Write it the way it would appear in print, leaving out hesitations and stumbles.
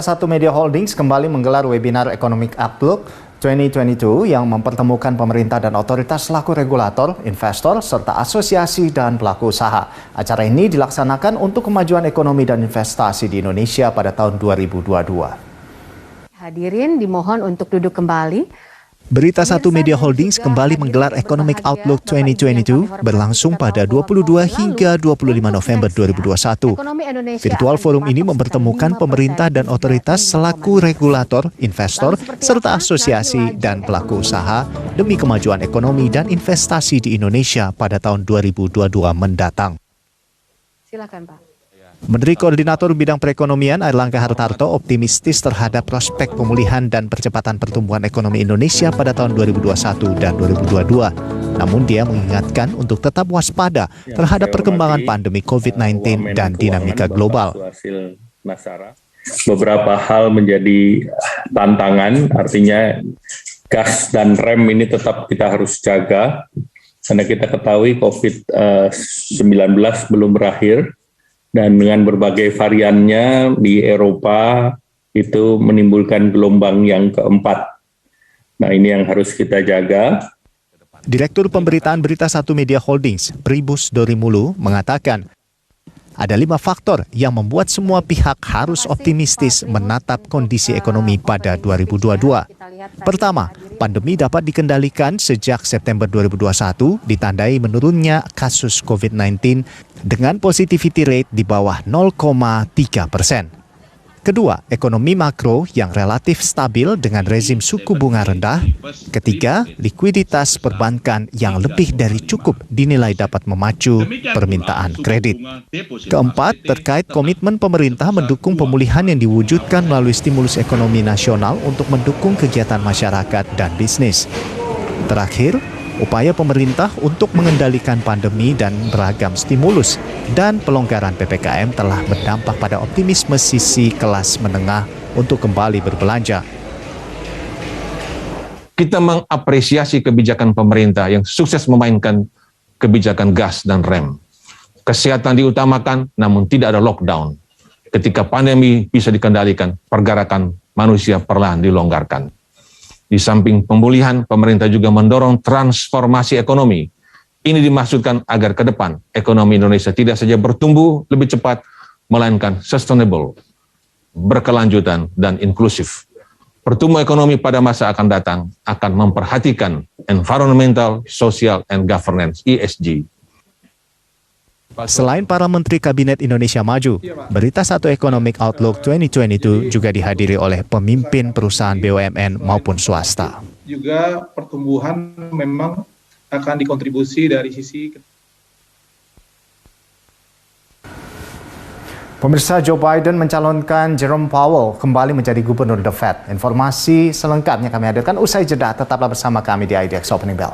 Satu Media Holdings kembali menggelar webinar Economic Outlook 2022 yang mempertemukan pemerintah dan otoritas selaku regulator, investor, serta asosiasi dan pelaku usaha. Acara ini dilaksanakan untuk kemajuan ekonomi dan investasi di Indonesia pada tahun 2022. Hadirin dimohon untuk duduk kembali. Berita Satu Media Holdings kembali menggelar Economic Outlook 2022 berlangsung pada 22 hingga 25 November 2021. Virtual forum ini mempertemukan pemerintah dan otoritas selaku regulator, investor, serta asosiasi dan pelaku usaha demi kemajuan ekonomi dan investasi di Indonesia pada tahun 2022 mendatang. Silakan, Pak. Menteri Koordinator Bidang Perekonomian Airlangga Hartarto optimistis terhadap prospek pemulihan dan percepatan pertumbuhan ekonomi Indonesia pada tahun 2021 dan 2022. Namun dia mengingatkan untuk tetap waspada terhadap perkembangan pandemi COVID-19 dan dinamika global. Beberapa hal menjadi tantangan, artinya gas dan rem ini tetap kita harus jaga, karena kita ketahui COVID-19 belum berakhir. Dan dengan berbagai variannya di Eropa itu menimbulkan gelombang yang keempat. Nah, ini yang harus kita jaga. Direktur Pemberitaan Berita Satu Media Holdings, Pribus Dorimulu, mengatakan ada 5 faktor yang membuat semua pihak harus optimistis menatap kondisi ekonomi pada 2022. Pertama, pandemi dapat dikendalikan sejak September 2021 ditandai menurunnya kasus COVID-19 dengan positivity rate di bawah 0,3%. Kedua, ekonomi makro yang relatif stabil dengan rezim suku bunga rendah. Ketiga, likuiditas perbankan yang lebih dari cukup dinilai dapat memacu permintaan kredit. Keempat, terkait komitmen pemerintah mendukung pemulihan yang diwujudkan melalui stimulus ekonomi nasional untuk mendukung kegiatan masyarakat dan bisnis. Terakhir, upaya pemerintah untuk mengendalikan pandemi dan beragam stimulus dan pelonggaran PPKM telah berdampak pada optimisme sisi kelas menengah untuk kembali berbelanja. Kita mengapresiasi kebijakan pemerintah yang sukses memainkan kebijakan gas dan rem. Kesehatan diutamakan, namun tidak ada lockdown. Ketika pandemi bisa dikendalikan, pergerakan manusia perlahan dilonggarkan. Di samping pemulihan, pemerintah juga mendorong transformasi ekonomi. Ini dimaksudkan agar ke depan ekonomi Indonesia tidak saja bertumbuh lebih cepat, melainkan sustainable, berkelanjutan, dan inklusif. Pertumbuhan ekonomi pada masa akan datang akan memperhatikan environmental, social, and governance (ESG). Selain para Menteri Kabinet Indonesia Maju, Berita Satu Economic Outlook 2022 juga dihadiri oleh pemimpin perusahaan BUMN maupun swasta. Juga pertumbuhan memang akan dikontribusi dari sisi... Pemirsa, Joe Biden mencalonkan Jerome Powell kembali menjadi gubernur The Fed. Informasi selengkapnya kami hadirkan usai jeda. Tetaplah bersama kami di IDX Opening Bell.